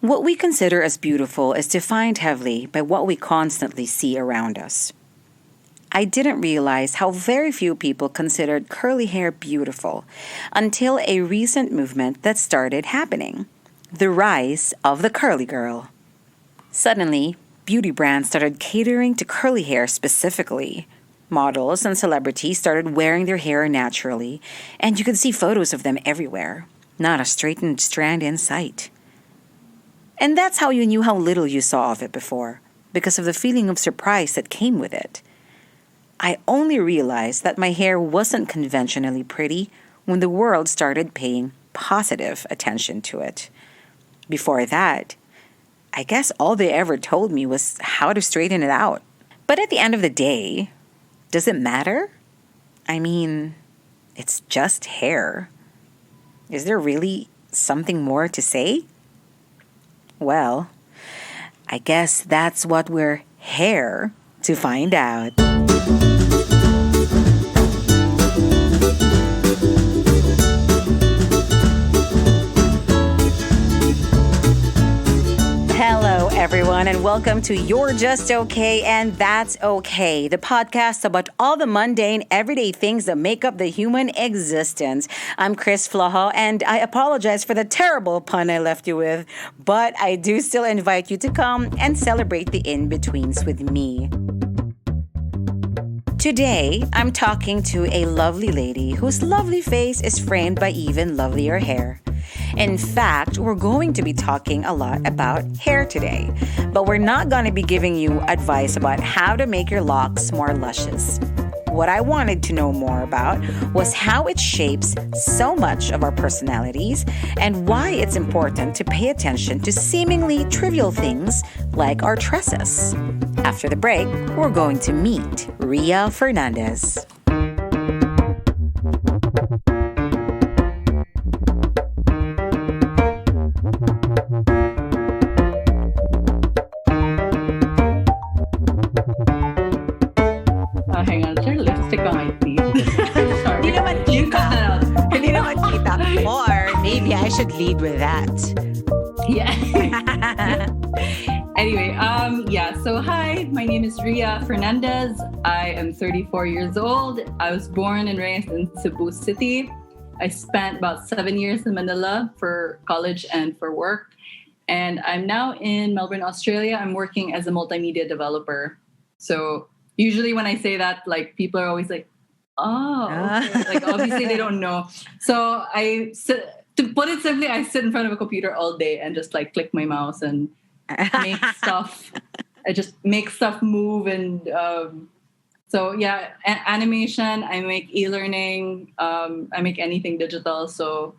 What we consider as beautiful is defined heavily by what we constantly see around us. I didn't realize how very few people considered curly hair beautiful until a recent movement that started happening: the rise of the curly girl. Suddenly, beauty brands started catering to curly hair specifically. Models and celebrities started wearing their hair naturally, and you could see photos of them everywhere. Not a straightened strand in sight. And that's how you knew how little you saw of it before, because of the feeling of surprise that came with it. I only realized that my hair wasn't conventionally pretty when the world started paying positive attention to it. Before that, I guess all they ever told me was how to straighten it out. But at the end of the day, does it matter? I mean, it's just hair. Is there really something more to say? Well, I guess that's what we're here to find out. Hello, everyone, and welcome to You're Just Okay and That's Okay, the podcast about all the mundane, everyday things that make up the human existence. I'm Chris Flaho, and I apologize for the terrible pun I left you with, but I do still invite you to come and celebrate the in-betweens with me. Today, I'm talking to a lovely lady whose lovely face is framed by even lovelier hair. In fact, we're going to be talking a lot about hair today, but we're not going to be giving you advice about how to make your locks more luscious. What I wanted to know more about was how it shapes so much of our personalities and why it's important to pay attention to seemingly trivial things like our tresses. After the break, we're going to meet Ria Fernandez. Hang on, there's lipstick on my teeth. Sorry. Hindi naman You cut that out. Hindi naman kita. Or maybe I should lead with that. Yeah. Anyway, so hi, my name is Ria Fernandez. I am 34 years old. I was born and raised in Cebu City. I spent about 7 years in Manila for college and for work. And I'm now in Melbourne, Australia. I'm working as a multimedia developer. So usually when I say that, like, people are always like, oh, okay. Like, obviously they don't know. So to put it simply, I sit in front of a computer all day and just like click my mouse and make stuff. I just make stuff move. And animation, I make e-learning, I make anything digital. So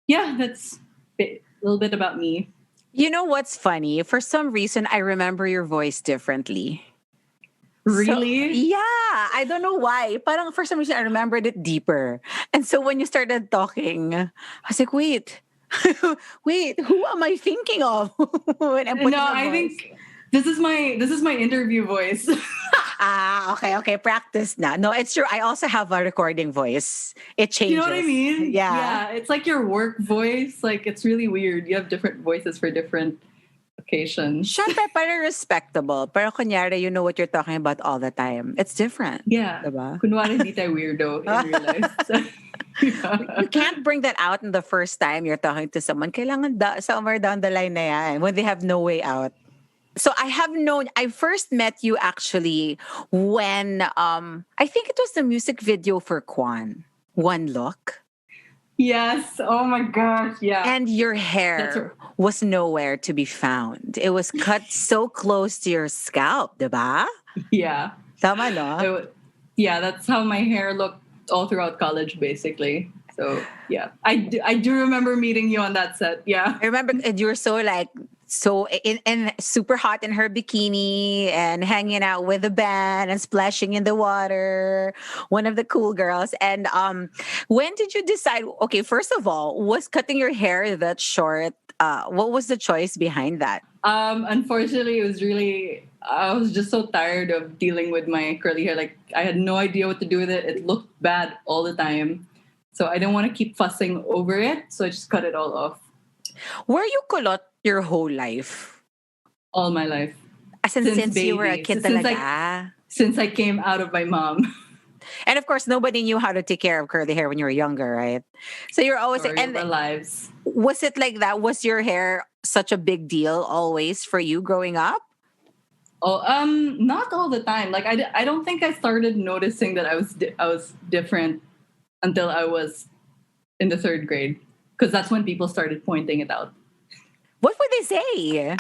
yeah, that's a little bit about me. You know what's funny? For some reason, I remember your voice differently. Really? So, yeah, I don't know why. Parang for some reason, I remembered it deeper. And so when you started talking, I was like, wait, wait, who am I thinking of? When I'm putting No, a I voice? think this is my interview voice. Okay. Practice na. No, it's true. I also have a recording voice. It changes. You know what I mean? Yeah. It's like your work voice. Like, it's really weird. You have different voices for different occasions. Syempre, parang respectable. Pero kunyari, you know what you're talking about all the time. It's different. Yeah. Diba? Kunwari, di tayo weirdo in real life. So, yeah. You can't bring that out in the first time you're talking to someone. Kailangan somewhere down the line na yan when they have no way out. So I first met you actually when, I think it was the music video for Kwan, One Look. Yes. Oh my gosh. Yeah. And your hair was nowhere to be found. It was cut so close to your scalp, diba? Yeah. Tama, no? Yeah, that's how my hair looked all throughout college, basically. So yeah, I do remember meeting you on that set. Yeah. I remember, and you were so in super hot in her bikini and hanging out with the band and splashing in the water. One of the cool girls. And when did you decide? Okay, first of all, was cutting your hair that short? What was the choice behind that? Unfortunately, I was just so tired of dealing with my curly hair. Like, I had no idea what to do with it. It looked bad all the time. So I didn't want to keep fussing over it. So I just cut it all off. Were you kulot Your whole life? All my life. As in, Since since you were a baby. kid Since talaga? I came out of my mom. And of course, nobody knew how to take care of curly hair when you were younger, right? So you're always, Story of and our lives. was it like that? Was your hair such a big deal always for you growing up? Oh, not all the time. Like I don't think I started noticing that I was different until I was in the third grade, because that's when people started pointing it out. What would they say?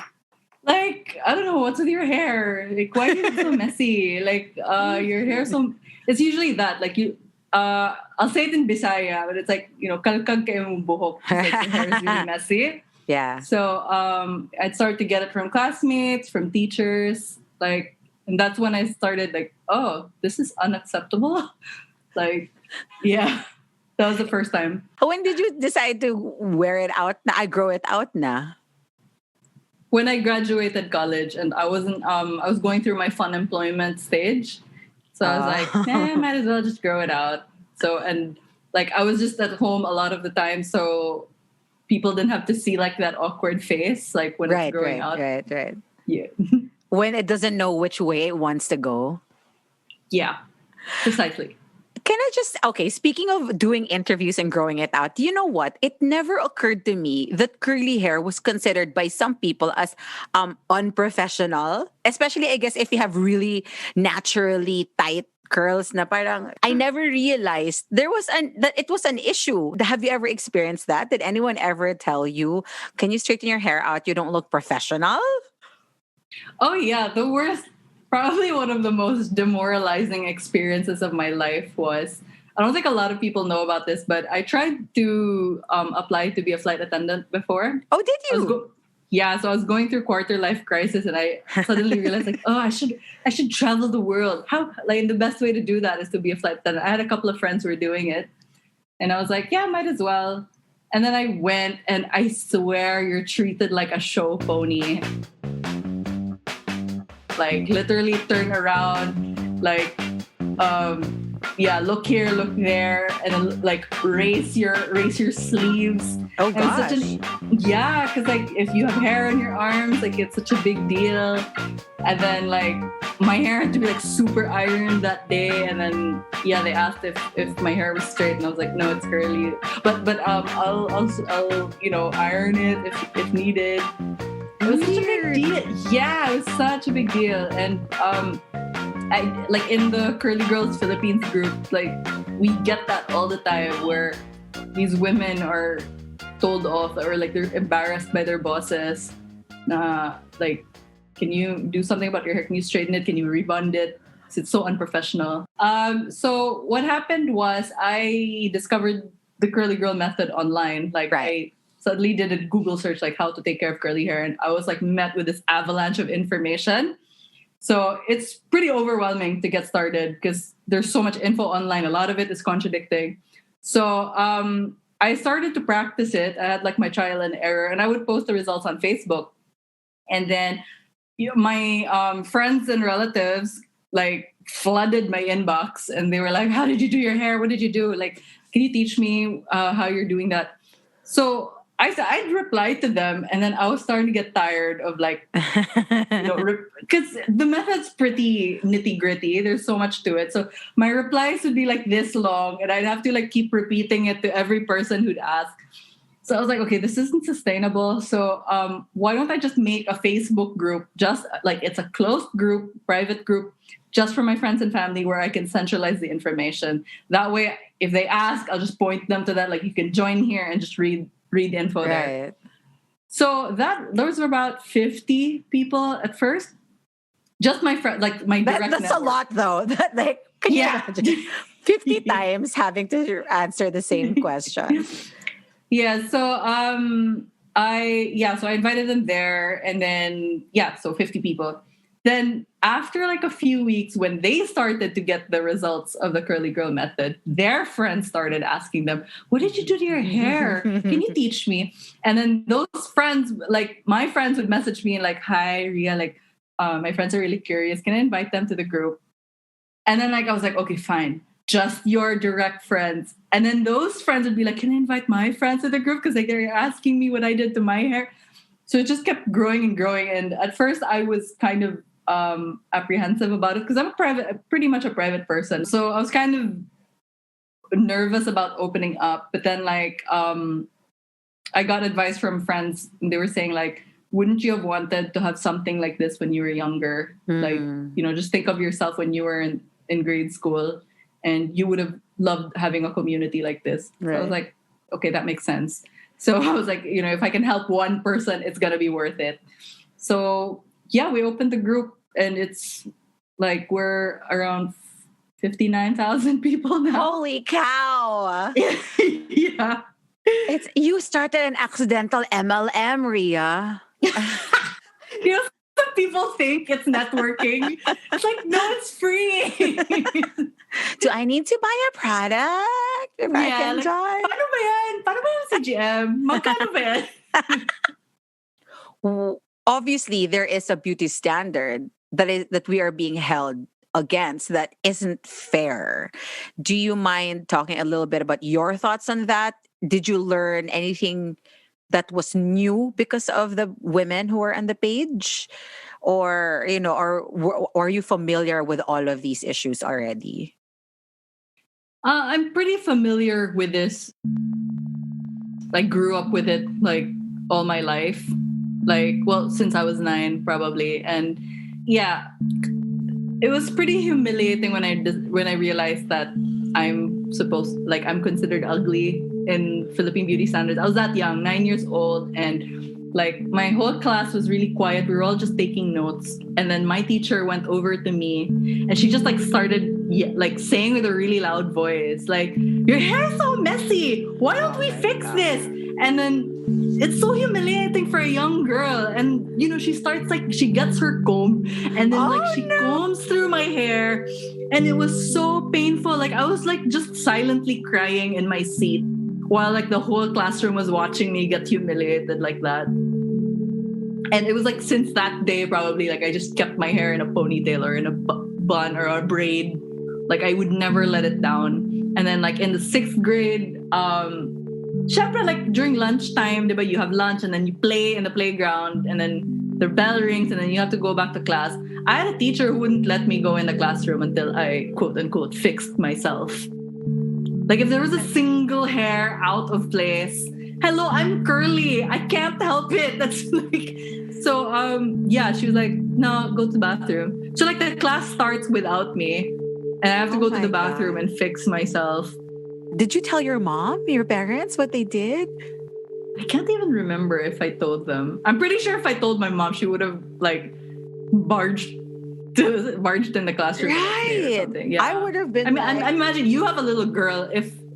Like, I don't know, what's with your hair? Like, why do you look so messy? Like, your hair so. It's usually that. Like you. I'll say it in Bisaya, but it's like, kalkag ka yung buhok. Like your hair is really messy. Yeah. So I'd start to get it from classmates, from teachers, like, and that's when I started like, oh, this is unacceptable. Like, yeah, that was the first time. When did you decide to wear it out? Na, I grow it out na. When I graduated college, and I was going through my fun employment stage. So I was like, might as well just grow it out. So, and like, I was just at home a lot of the time. So people didn't have to see like that awkward face, like when it's growing out. Right. Yeah. When it doesn't know which way it wants to go. Yeah, precisely. Can I just, okay, speaking of doing interviews and growing it out, you know what? It never occurred to me that curly hair was considered by some people as unprofessional, especially, I guess, if you have really naturally tight curls na parang, I never realized that it was an issue. Have you ever experienced that? Did anyone ever tell you, can you straighten your hair out? You don't look professional? Oh yeah, the worst, probably one of the most demoralizing experiences of my life was, I don't think a lot of people know about this, but I tried to apply to be a flight attendant before. Oh, did you? Yeah, so I was going through quarter life crisis, and I suddenly realized like, oh, I should travel the world. How, like, the best way to do that is to be a flight attendant. I had a couple of friends who were doing it, and I was like, yeah, might as well. And then I went, and I swear you're treated like a show pony. Like, literally turn around, like, look here, look there, and then like raise your sleeves. Oh gosh. Yeah, because like if you have hair on your arms, like it's such a big deal. And then like my hair had to be like super ironed that day, and then yeah, they asked if my hair was straight, and I was like, no, it's curly. But I'll iron it if needed. It was such a big deal. Yeah, it was such a big deal. And I like in the Curly Girls Philippines group, like we get that all the time where these women are told off, or like they're embarrassed by their bosses. Like, can you do something about your hair? Can you straighten it? Can you rebond it? It's so unprofessional. So what happened was I discovered the Curly Girl method online. Like I suddenly did a Google search, like how to take care of curly hair. And I was like met with this avalanche of information. So it's pretty overwhelming to get started because there's so much info online. A lot of it is contradicting. So I started to practice it. I had like my trial and error, and I would post the results on Facebook. And then my friends and relatives like flooded my inbox, and they were like, how did you do your hair? What did you do? Like, can you teach me how you're doing that? So I'd reply to them, and then I was starting to get tired of like, because the method's pretty nitty gritty. There's so much to it. So my replies would be like this long, and I'd have to like keep repeating it to every person who'd ask. So I was like, okay, this isn't sustainable. So why don't I just make a Facebook group, just like it's a closed group, private group, just for my friends and family, where I can centralize the information. That way, if they ask, I'll just point them to that. Like, you can join here and just read the info there. So those were about 50 people at first. Just my friend, like my direct That's network. a lot, though. That can you imagine 50 times having to answer the same question? Yeah. So I invited them there, and then so 50 people. Then after like a few weeks, when they started to get the results of the Curly Girl method, their friends started asking them, what did you do to your hair? Can you teach me? And then those friends, like my friends would message me like, hi, Ria, like my friends are really curious. Can I invite them to the group? And then like I was like, okay, fine. Just your direct friends. And then those friends would be like, can I invite my friends to the group? Because like they're asking me what I did to my hair. So it just kept growing and growing. And at first I was kind of apprehensive about it because pretty much a private person. So I was kind of nervous about opening up. But then I got advice from friends, and they were saying like, wouldn't you have wanted to have something like this when you were younger? Like, just think of yourself when you were in grade school, and you would have loved having a community like this. Right. So I was like, okay, that makes sense. So I was like, if I can help one person, it's gonna be worth it. So yeah, we opened the group, and it's like we're around 59,000 people now. Holy cow! Yeah. You started an accidental MLM, Ria. Some people think it's networking. It's like, no, it's free. Do I need to buy a product if I can like, join? Paano ba yan? Paano ba yan sa GM? Magkano ba yan? Obviously, there is a beauty standard that we are being held against that isn't fair. Do you mind talking a little bit about your thoughts on that? Did you learn anything that was new because of the women who are on the page? Or, or are you familiar with all of these issues already? I'm pretty familiar with this. I grew up with it like all my life. Since I was 9 probably. And yeah, it was pretty humiliating when I realized that I'm considered ugly in Philippine beauty standards. I was that young, 9 years old, and like my whole class was really quiet. We were all just taking notes, and then my teacher went over to me, and she just started saying with a really loud voice, like, "Your hair is so messy. Why don't we fix this?" And then it's so humiliating for a young girl. And she gets her comb, and then she combs through my hair, and it was so painful. Like I was just silently crying in my seat while the whole classroom was watching me get humiliated like that. And it was since that day probably I just kept my hair in a ponytail or in a bun or a braid. I would never let it down. And then in the 6th grade, syempre, during lunchtime, diba, you have lunch and then you play in the playground, and then the bell rings and then you have to go back to class. I had a teacher who wouldn't let me go in the classroom until I quote unquote fixed myself. If there was a single hair out of place, hello, I'm curly, I can't help it. That's so yeah, she was like, no, go to the bathroom. So the class starts without me, and I have to go to the bathroom and fix myself. Did you tell your mom, your parents, what they did? I can't even remember if I told them. I'm pretty sure if I told my mom, she would have barged in the classroom. Right. Or something. Yeah. I would have been. I mean, I imagine you have a little girl.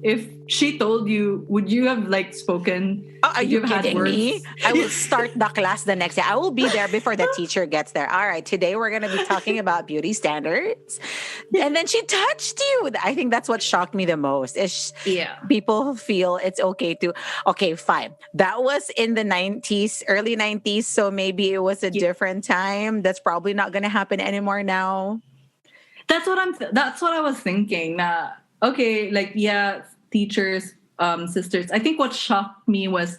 If she told you, would you have spoken? Oh, are you kidding me? I will start the class the next day. I will be there before the teacher gets there. All right, today we're going to be talking about beauty standards. And then she touched you. I think that's what shocked me the most. Is people feel it's okay to, okay, fine. That was in the 90s, early 90s. So maybe it was a different time. That's probably not going to happen anymore now. That's what I was thinking. Okay, teachers, sisters. I think what shocked me was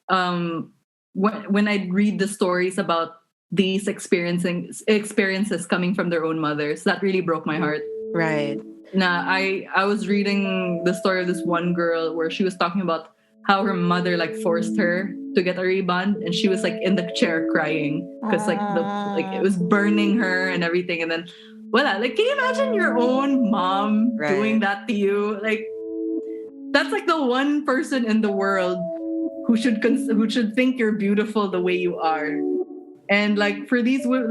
when I read the stories about these experiences coming from their own mothers. That really broke my heart. Right. I was reading the story of this one girl where she was talking about how her mother forced her to get a rebond, and she was in the chair crying because it was burning her and everything. And then can you imagine your own mom doing that to you? That's the one person in the world who should think you're beautiful the way you are. And for these where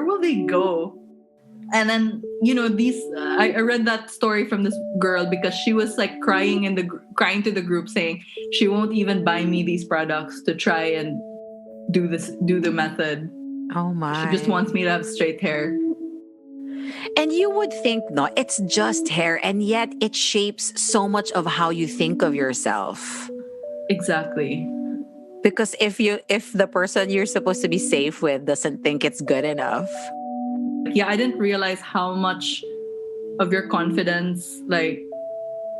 will they go? And then I read that story from this girl because she was crying to the group saying she won't even buy me these products to try and do the method. Oh my. She just wants me to have straight hair. And you would think, no, it's just hair, and yet it shapes so much of how you think of yourself. Exactly. Because if the person you're supposed to be safe with doesn't think it's good enough. Yeah, I didn't realize how much of your confidence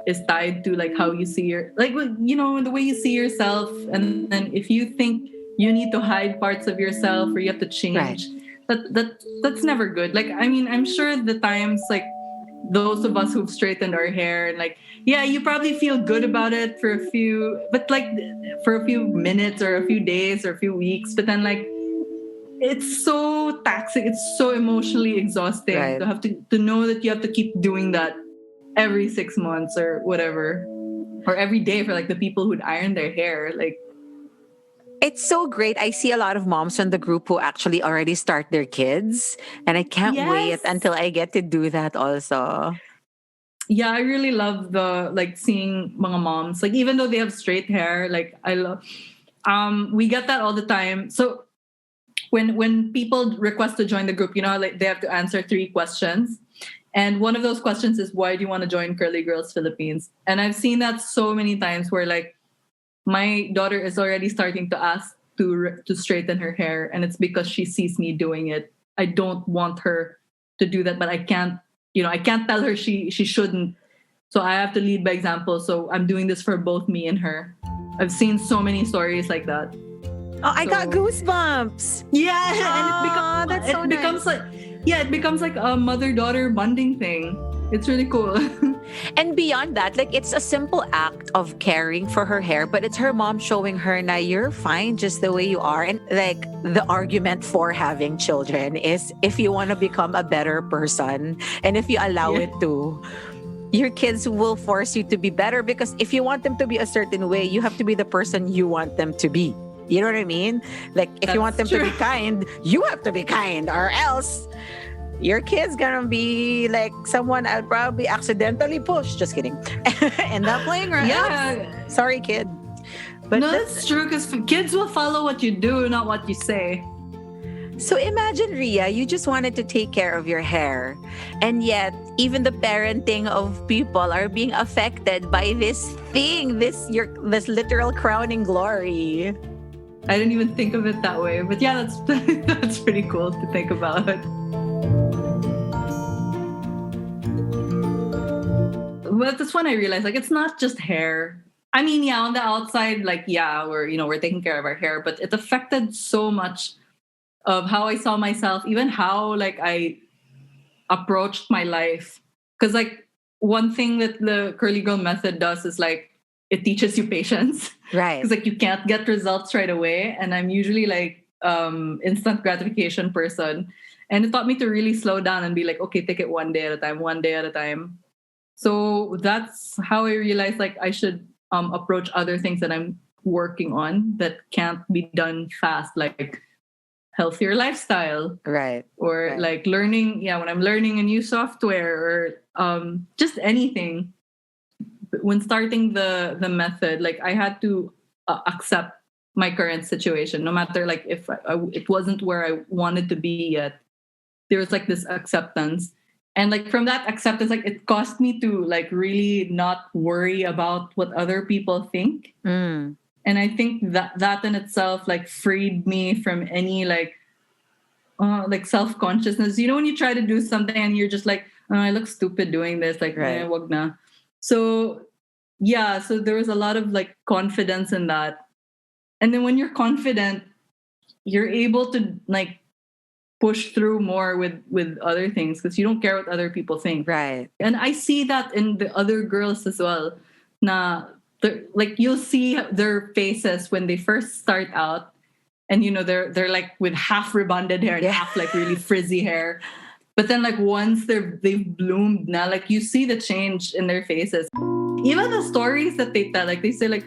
is tied to how you see the way you see yourself. And then if you think you need to hide parts of yourself or you have to change. That's never good. Like, I mean, I'm sure the times like those of us who've straightened our hair and like, yeah, you probably feel good about it for a few minutes or a few days or a few weeks, but then like it's so taxing, it's so emotionally exhausting to have to know that you have to keep doing that every 6 months or whatever, or every day for like the people who'd iron their hair. Like, it's so great. I see a lot of moms in the group who actually already start their kids, and I can't wait until I get to do that also. Yeah, I really love the like seeing mga moms, like even though they have straight hair, like I love we get that all the time. So when people request to join the group, you know, like they have to answer 3 questions. And one of those questions is, why do you want to join Curly Girls Philippines? And I've seen that so many times where like my daughter is already starting to ask to straighten her hair, and it's because she sees me doing it. I don't want her to do that, but I can't tell her she shouldn't. So I have to lead by example. So I'm doing this for both me and her. I've seen so many stories like that. Oh, I got goosebumps. Yeah, and it becomes like a mother-daughter bonding thing. It's really cool. And beyond that, like it's a simple act of caring for her hair, but it's her mom showing her na you're fine just the way you are. And like the argument for having children is if you want to become a better person and if you allow it to, your kids will force you to be better, because if you want them to be a certain way, you have to be the person you want them to be. You know what I mean? Like if you want them to be kind, you have to be kind, or else your kid's gonna be like someone I'll probably accidentally push. Just kidding. End up playing around. Yeah. Sorry, kid. But no, that's true, because kids will follow what you do, not what you say. So imagine, Ria, you just wanted to take care of your hair, and yet even the parenting of people are being affected by this thing, this literal crowning glory. I didn't even think of it that way, but yeah, that's pretty cool to think about. But that's when I realized, like, it's not just hair. I mean, yeah, on the outside, like, yeah, we're taking care of our hair, but it affected so much of how I saw myself, even how like I approached my life. Because like one thing that the Curly Girl method does is like it teaches you patience, right? Because like you can't get results right away, and I'm usually like instant gratification person, and it taught me to really slow down and be like, okay, take it one day at a time. So that's how I realized like I should approach other things that I'm working on that can't be done fast, like healthier lifestyle, right? Or like learning, when I'm learning a new software or just anything. When starting the method, like I had to accept my current situation, no matter like if it wasn't where I wanted to be yet. There was like this acceptance. And like from that acceptance, like it caused me to like really not worry about what other people think. Mm. And I think that in itself like freed me from any like self-consciousness. You know, when you try to do something and you're just like, oh, I look stupid doing this, like, right. Wag na. So yeah, so there was a lot of like confidence in that. And then when you're confident, you're able to like push through more with other things because you don't care what other people think. Right. And I see that in the other girls as well. Like you'll see their faces when they first start out, and you know they're like with half rebonded hair and half like really frizzy hair. But then like once they've bloomed now, like you see the change in their faces. Even the stories that they tell, like they say like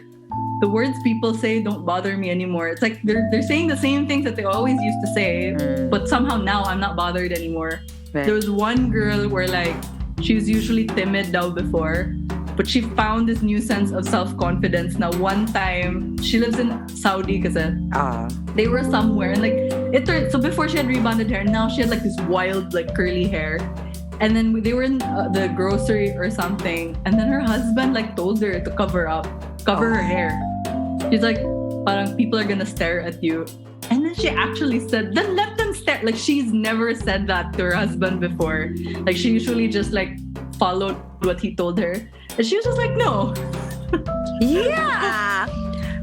the words people say don't bother me anymore. It's like they're saying the same things that they always used to say, but somehow now I'm not bothered anymore. Right. There was one girl where like she was usually timid now before, but she found this new sense of self-confidence. Now one time, she lives in Saudi because they were somewhere and like so before she had rebonded hair, now she had like this wild like curly hair. And then they were in the grocery or something, and then her husband like told her to cover her hair. She's like, parang people are gonna stare at you. And then she actually said, then let them stare. Like she's never said that to her husband before. Like she usually just like followed what he told her. And she was just like, no. Yeah.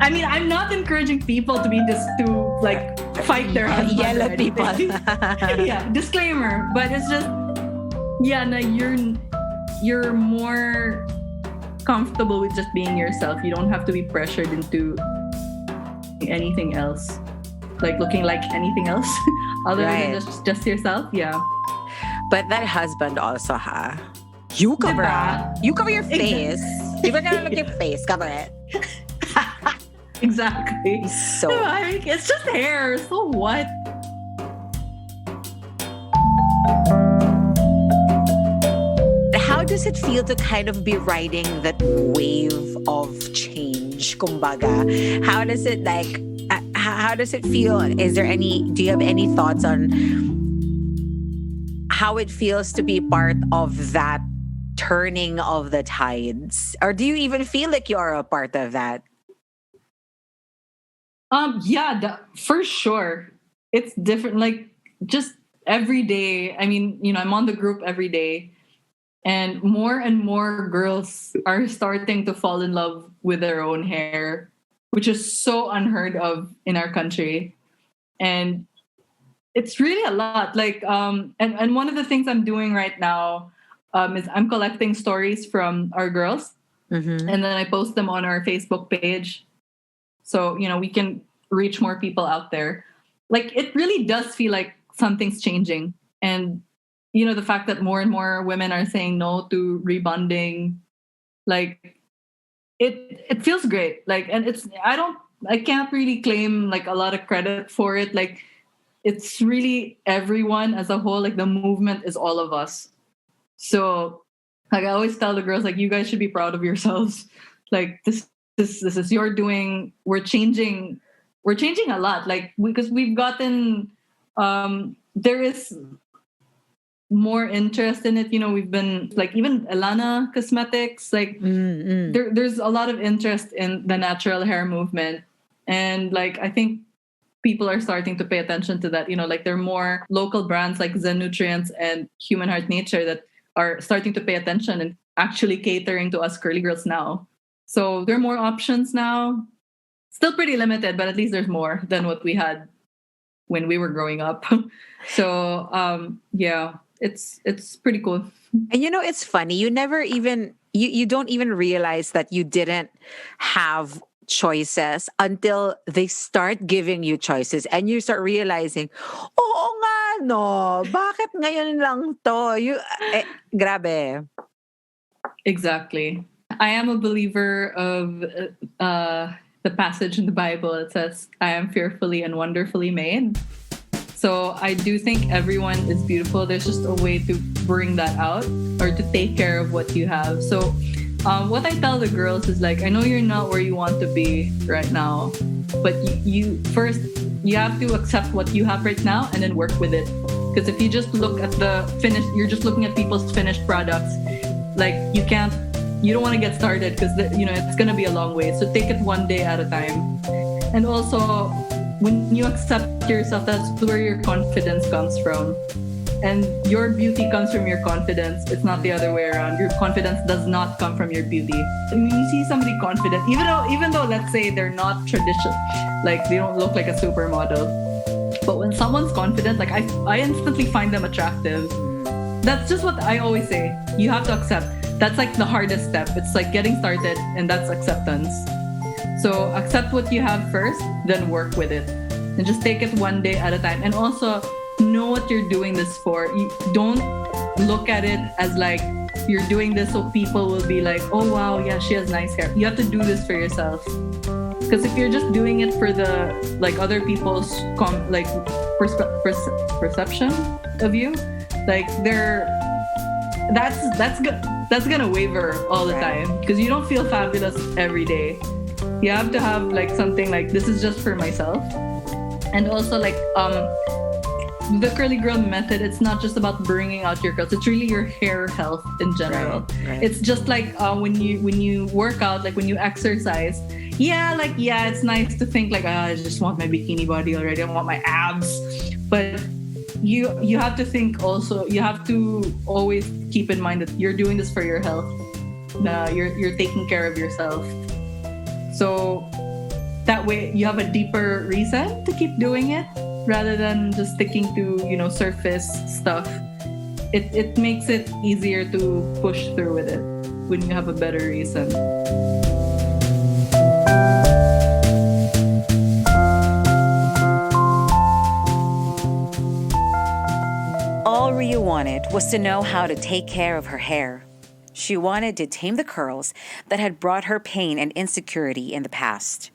I mean, I'm not encouraging people to be just to like fight their husband. Yell at people. Yeah, disclaimer. But it's just, yeah, no, you're more comfortable with just being yourself. You don't have to be pressured into anything else, like looking like anything else other than just yourself. Yeah. But that husband also, you cover your face. People are gonna look at your face. Cover it. Exactly. So like, it's just hair. So what? How does it feel to kind of be riding that wave of change? Kumbaga, how does it like? How does it feel? Do you have any thoughts on how it feels to be part of that turning of the tides? Or do you even feel like you're a part of that? Yeah, for sure. It's different. Like just every day. I mean, I'm on the group every day, and more girls are starting to fall in love with their own hair, which is so unheard of in our country. And it's really a lot. Like, and one of the things I'm doing right now is I'm collecting stories from our girls, and then I post them on our Facebook page. So, we can reach more people out there. Like, it really does feel like something's changing. And, the fact that more and more women are saying no to rebonding, like, it feels great. Like, and I can't really claim like a lot of credit for it. Like, it's really everyone as a whole. Like, the movement is all of us. So, like, I always tell the girls, like, you guys should be proud of yourselves. Like, this is your doing. We're changing a lot. Like, because we've gotten there is more interest in it. We've been like, even Elana Cosmetics, like there's a lot of interest in the natural hair movement. And like, I think people are starting to pay attention to that. Like, there are more local brands like Zen Nutrients and Human Heart Nature that are starting to pay attention and actually catering to us curly girls now. So there are more options now. Still pretty limited, but at least there's more than what we had when we were growing up. So yeah, it's pretty cool. And it's funny. You never even you don't even realize that you didn't have choices until they start giving you choices, and you start realizing, oo nga no, bakit ngayon lang to? Grabe. Exactly. I am a believer of the passage in the Bible. It says, I am fearfully and wonderfully made. So I do think everyone is beautiful. There's just a way to bring that out or to take care of what you have. So what I tell the girls is like, I know you're not where you want to be right now, but you first, you have to accept what you have right now and then work with it. Because if you just look at you're just looking at people's finished products, like you don't want to get started because it's going to be a long way. So take it one day at a time. And also, when you accept yourself, that's where your confidence comes from. And your beauty comes from your confidence. It's not the other way around. Your confidence does not come from your beauty. When you see somebody confident, even though let's say they're not traditional, like they don't look like a supermodel, but when someone's confident, like I instantly find them attractive. That's just what I always say. You have to accept. That's like the hardest step. It's like getting started, and that's acceptance. So accept what you have first, then work with it. And just take it one day at a time. And also know what you're doing this for. You don't look at it as like you're doing this so people will be like, oh wow, yeah, she has nice hair. You have to do this for yourself. Because if you're just doing it for the like other people's perception of you, like that's gonna waver all the time because you don't feel fabulous every day. You have to have like something like, this is just for myself. And also like the curly girl method, it's not just about bringing out your curls, it's really your hair health in general. Right. It's just like when you work out, like when you exercise, it's nice to think like, I just want my bikini body already, I want my abs. But you have to think also, you have to always keep in mind that you're doing this for your health. You're taking care of yourself. So that way you have a deeper reason to keep doing it rather than just sticking to, surface stuff. It makes it easier to push through with it when you have a better reason. All Ria wanted was to know how to take care of her hair. She wanted to tame the curls that had brought her pain and insecurity in the past.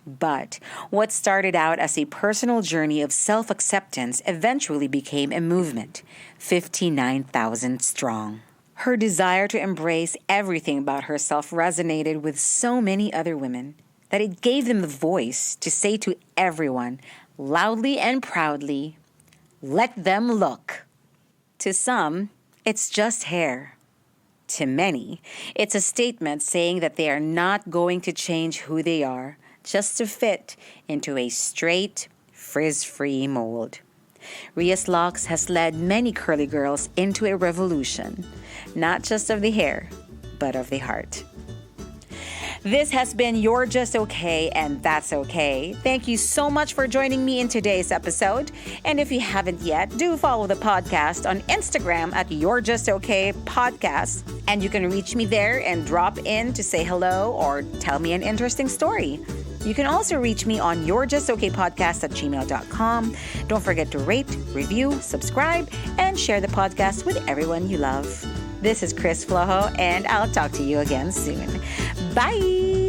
But what started out as a personal journey of self-acceptance eventually became a movement, 59,000 strong. Her desire to embrace everything about herself resonated with so many other women that it gave them the voice to say to everyone, loudly and proudly, "Let them look." To some, it's just hair. To many, it's a statement saying that they are not going to change who they are just to fit into a straight, frizz-free mold. Ria's Locks has led many curly girls into a revolution, not just of the hair, but of the heart. This has been You're Just Okay, and That's Okay. Thank you so much for joining me in today's episode. And if you haven't yet, do follow the podcast on Instagram at You're Just Okay Podcast. And you can reach me there and drop in to say hello or tell me an interesting story. You can also reach me on yourjustokaypodcast@gmail.com. Don't forget to rate, review, subscribe, and share the podcast with everyone you love. This is Chris Flojo, and I'll talk to you again soon. Bye!